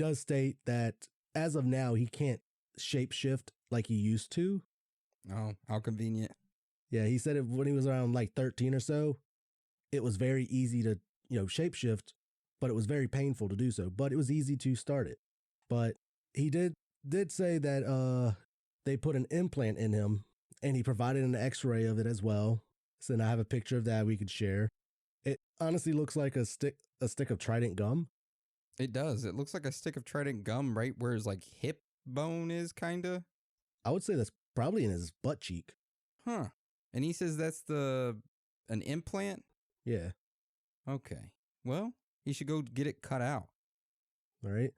does state that as of now, he can't shapeshift like he used to. Oh, how convenient. Yeah, he said it when he was around like 13 or so. It was very easy to, shapeshift, but it was very painful to do so. But it was easy to start it. But he did say that they put an implant in him, and he provided an X-ray of it as well. So I have a picture of that we could share. It honestly looks like a stick of Trident gum. It does. It looks like a stick of Trident gum right where his like hip bone is, kind of. I would say that's probably in his butt cheek. Huh. And he says that's an implant? Yeah. Okay. Well, he should go get it cut out. All right.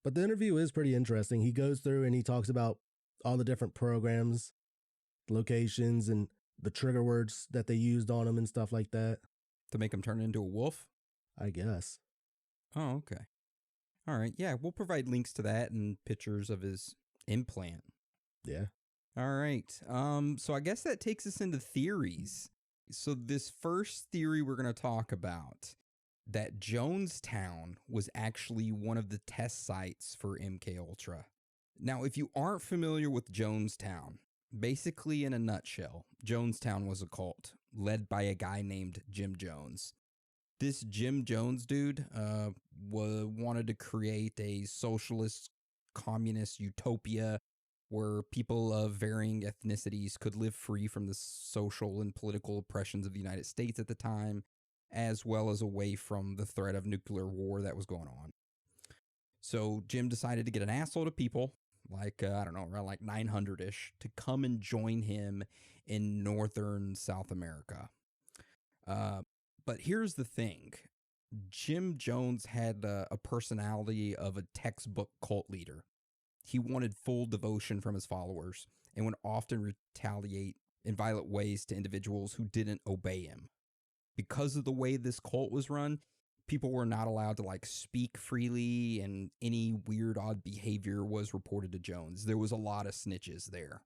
But the interview is pretty interesting. He goes through and he talks about all the different programs, locations, and the trigger words that they used on him and stuff like that. To make him turn into a wolf? I guess. Oh, okay. All right. Yeah, we'll provide links to that and pictures of his implant. Yeah. All right. So I guess that takes us into theories. So this first theory we're going to talk about, that Jonestown was actually one of the test sites for MKUltra. Now, if you aren't familiar with Jonestown, basically in a nutshell, Jonestown was a cult led by a guy named Jim Jones. This Jim Jones dude wanted to create a socialist, communist utopia where people of varying ethnicities could live free from the social and political oppressions of the United States at the time, as well as away from the threat of nuclear war that was going on. So Jim decided to get an assload of people, like, around like 900-ish, to come and join him in northern South America. But here's the thing. Jim Jones had a personality of a textbook cult leader. He wanted full devotion from his followers and would often retaliate in violent ways to individuals who didn't obey him. Because of the way this cult was run, people were not allowed to like speak freely, and any weird, odd behavior was reported to Jones. There was a lot of snitches there,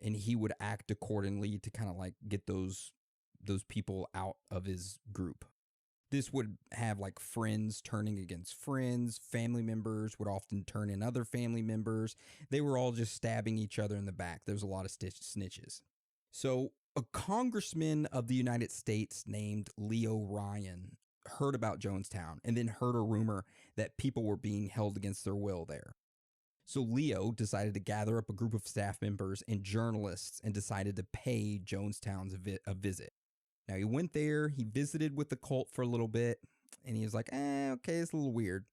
and he would act accordingly to kind of like get those people out of his group. This would have like friends turning against friends. Family members would often turn in other family members. They were all just stabbing each other in the back. There's a lot of snitches. So a congressman of the United States named Leo Ryan heard about Jonestown and then heard a rumor that people were being held against their will there. So Leo decided to gather up a group of staff members and journalists and decided to pay Jonestown a visit. Now, he went there, he visited with the cult for a little bit, and he was like, okay, it's a little weird.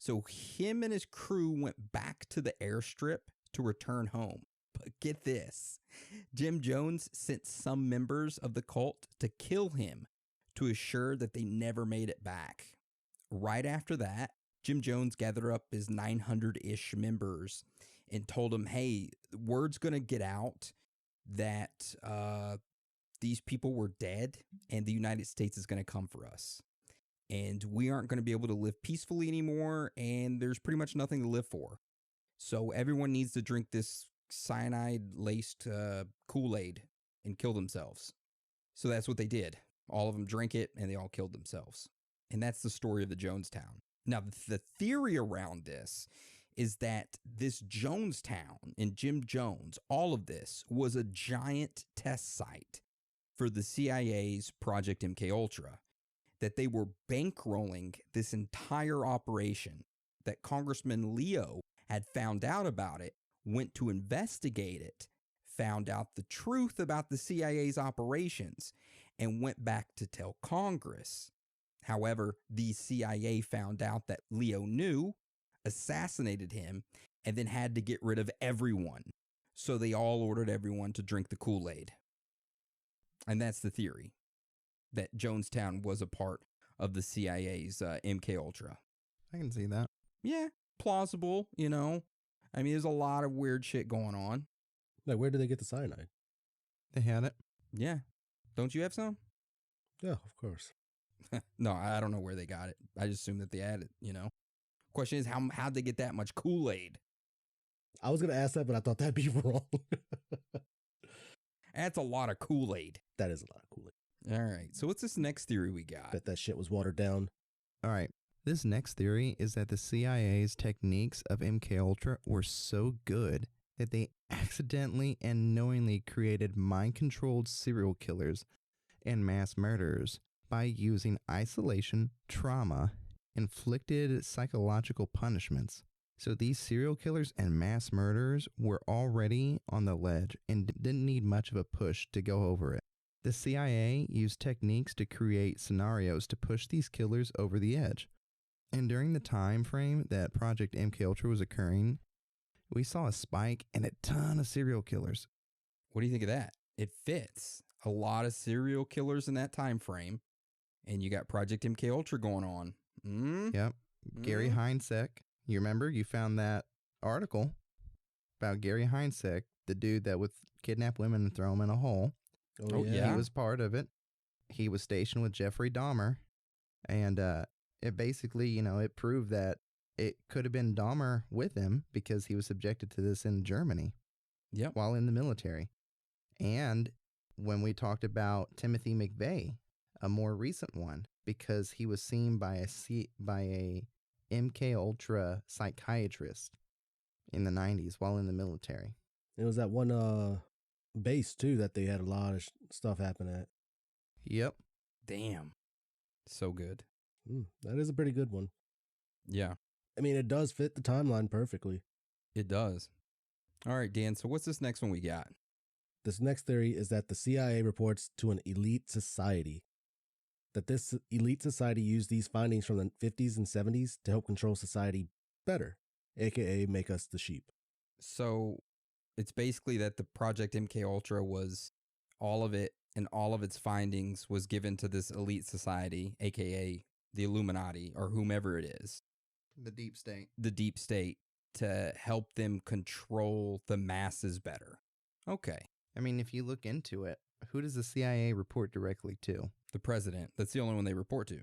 So him and his crew went back to the airstrip to return home. But get this, Jim Jones sent some members of the cult to kill him to assure that they never made it back. Right after that, Jim Jones gathered up his 900-ish members and told them, hey, word's going to get out that these people were dead and the United States is going to come for us. And we aren't going to be able to live peacefully anymore, and there's pretty much nothing to live for. So everyone needs to drink this cyanide-laced Kool-Aid and kill themselves. So that's what they did. All of them drank it, and they all killed themselves. And that's the story of the Jonestown. Now, the theory around this is that this Jonestown and Jim Jones, all of this was a giant test site for the CIA's Project MKUltra, that they were bankrolling this entire operation, that Congressman Leo had found out about it, went to investigate it, found out the truth about the CIA's operations, and went back to tell Congress. However, the CIA found out that Leo knew, assassinated him, and then had to get rid of everyone. So they all ordered everyone to drink the Kool-Aid. And that's the theory, that Jonestown was a part of the CIA's MKUltra. I can see that. Yeah, plausible, you know. I mean, there's a lot of weird shit going on. Like, where did they get the cyanide? They had it. Yeah. Don't you have some? Yeah, of course. No, I don't know where they got it. I just assume that they had it, you know. Question is, how'd they get that much Kool-Aid? I was going to ask that, but I thought that'd be wrong. That's a lot of Kool-Aid. That is a lot of Kool-Aid. All right. So what's this next theory we got? Bet that shit was watered down. All right. This next theory is that the CIA's techniques of MKUltra were so good that they accidentally and knowingly created mind-controlled serial killers and mass murderers by using isolation, trauma, inflicted psychological punishments. So these serial killers and mass murderers were already on the ledge and didn't need much of a push to go over it. The CIA used techniques to create scenarios to push these killers over the edge. And during the time frame that Project MKUltra was occurring, we saw a spike and a ton of serial killers. What do you think of that? It fits. A lot of serial killers in that time frame, and you got Project MKUltra going on. Yep. Gary Heinzek. You remember you found that article about Gary Heinzek, the dude that would kidnap women and throw them in a hole. Oh, yeah. He was part of it. He was stationed with Jeffrey Dahmer. And it basically, it proved that it could have been Dahmer with him because he was subjected to this in Germany. Yep. While in the military. And when we talked about Timothy McVeigh, a more recent one, because he was seen by a MKUltra psychiatrist in the 90s while in the military. It was that one base too that they had a lot of stuff happen at. Yep. Damn. So good. That is a pretty good one. Yeah. I mean, it does fit the timeline perfectly. It does. All right, Dan. So what's this next one we got? This next theory is that the CIA reports to an elite society. That this elite society used these findings from the 50s and 70s to help control society better, aka make us the sheep. So it's basically that the Project MKUltra was all of it, and all of its findings was given to this elite society, aka the Illuminati or whomever it is. The deep state. The deep state, to help them control the masses better. Okay. I mean, if you look into it, who does the CIA report directly to? The president. That's the only one they report to.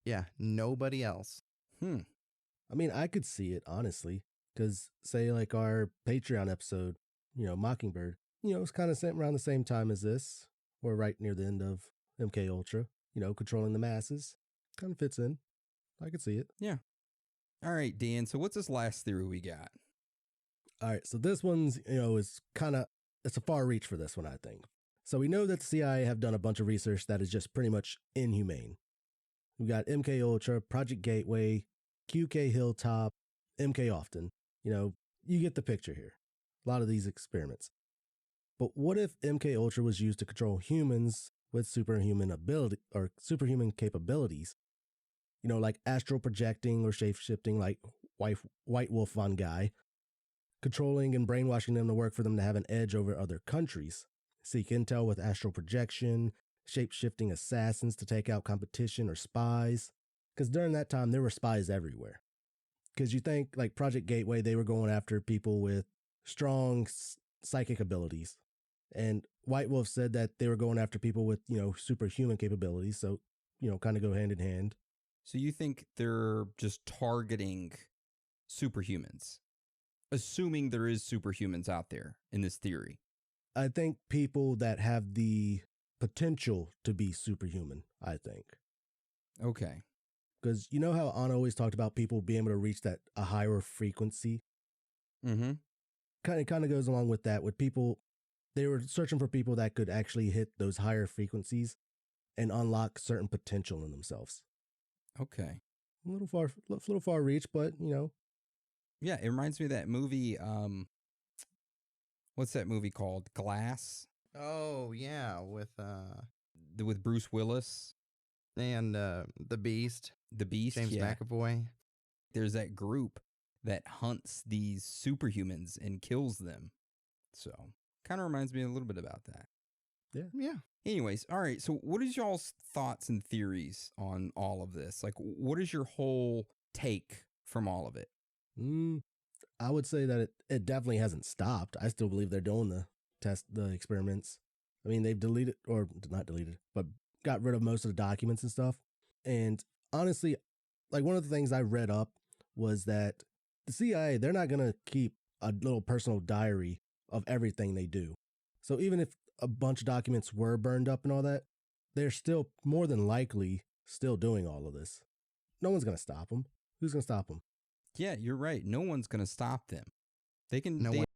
Yeah, nobody else. I mean, I could see it, honestly, because say like our Patreon episode, Mockingbird, it's kind of around the same time as this, or right near the end of MKUltra, controlling the masses. Kind of fits in. I could see it. Yeah. All right, Dan. So what's this last theory we got? All right. So this one's, is it's a far reach for this one, I think. So we know that the CIA have done a bunch of research that is just pretty much inhumane. We've got MKUltra, Project Gateway, QK Hilltop, MK Often. You get the picture here. A lot of these experiments. But what if MKUltra was used to control humans with superhuman ability or superhuman capabilities? Like astral projecting or shape-shifting like White Wolf Von Guy, controlling and brainwashing them to work for them to have an edge over other countries, seek intel with astral projection, shape-shifting assassins to take out competition or spies. Because during that time, there were spies everywhere. Because you think, like Project Gateway, they were going after people with strong psychic abilities. And White Wolf said that they were going after people with, superhuman capabilities. So, kind of go hand in hand. So you think they're just targeting superhumans, assuming there is superhumans out there in this theory? I think people that have the potential to be superhuman, I think. Okay. Because you know how Anna always talked about people being able to reach a higher frequency? Mm-hmm. Kind of goes along with that. With people, they were searching for people that could actually hit those higher frequencies and unlock certain potential in themselves. Okay. A little far reach, but Yeah, it reminds me of that movie. What's that movie called? Glass? Oh, yeah, with Bruce Willis and the Beast. The Beast, James yeah. McAvoy. There's that group that hunts these superhumans and kills them. So, kind of reminds me a little bit about that. Yeah. Anyways, all right. So, what is y'all's thoughts and theories on all of this? Like, what is your whole take from all of it? I would say that it definitely hasn't stopped. I still believe they're doing the experiments. I mean, they've deleted, or not deleted, but got rid of most of the documents and stuff. And honestly, like one of the things I read up was that the CIA, they're not going to keep a little personal diary of everything they do. So even if a bunch of documents were burned up and all that, they're still more than likely still doing all of this. no one's gonna stop them. Who's gonna stop them? Yeah, you're right. No one's going to stop them. They can. No they one